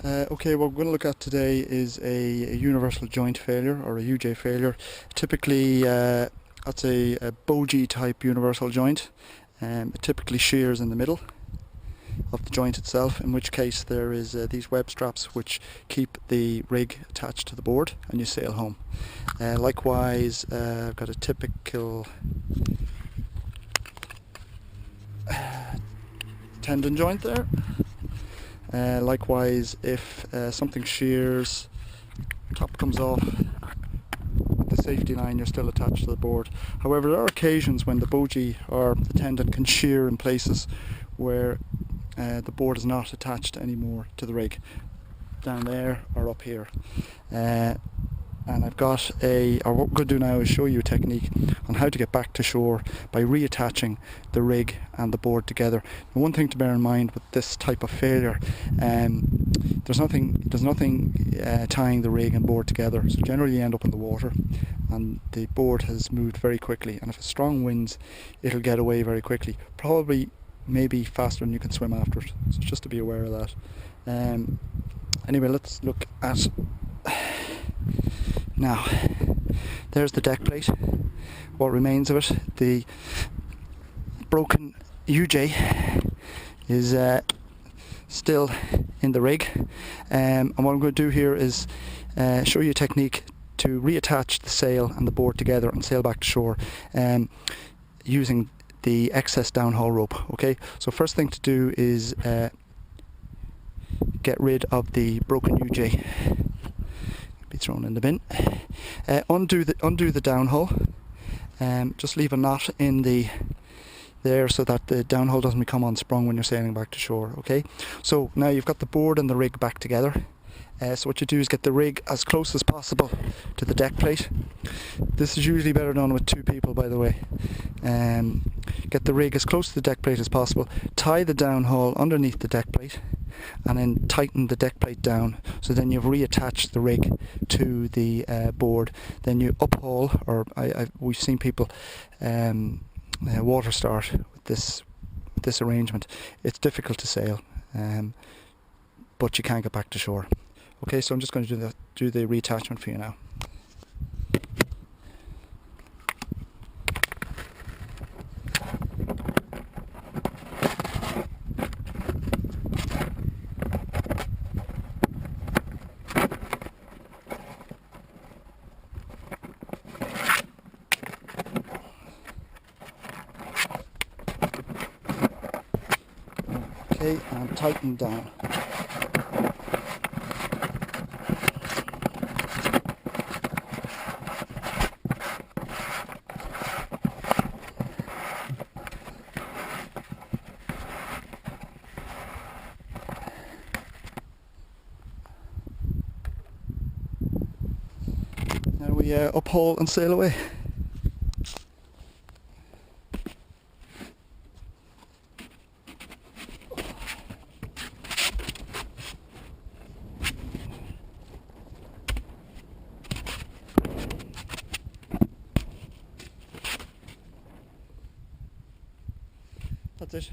Okay, what we're going to look at today is a universal joint failure, or a UJ failure. Typically, that's a bogey type universal joint. It typically shears in the middle of the joint itself, in which case there is these web straps which keep the rig attached to the board and you sail home. Likewise, I've got a typical tendon joint there. Likewise, if something shears, top comes off, with the safety line you're still attached to the board. However, there are occasions when the bogey or the tendon can shear in places where the board is not attached anymore to the rig, down there or up here. And I've got or what we're going to do now is show you a technique on how to get back to shore by reattaching the rig and the board together. And one thing to bear in mind with this type of failure, there's nothing tying the rig and board together, so generally you end up in the water and the board has moved very quickly, and if it's strong winds it'll get away very quickly, probably maybe faster than you can swim after it, so just to be aware of that. Anyway, let's look at now. There's the deck plate, what remains of it. The broken UJ is still in the rig, and what I'm going to do here is show you a technique to reattach the sail and the board together and sail back to shore using the excess downhaul rope. Okay, so first thing to do is get rid of the broken UJ. Be thrown in the bin. Undo the downhaul. Just leave a knot in there so that the downhaul doesn't become unsprung when you're sailing back to shore. Okay, so now you've got the board and the rig back together. So what you do is get the rig as close as possible to the deck plate. This is usually better done with two people, by the way. Get the rig as close to the deck plate as possible, tie the downhaul underneath the deck plate, and then tighten the deck plate down, so then you've reattached the rig to the board. Then you uphaul, or we've seen people water start with this arrangement. It's difficult to sail, but you can't get back to shore. Okay, so I'm just going to do the reattachment for you now. Okay, and tighten down. Now we uphaul and sail away. That's it.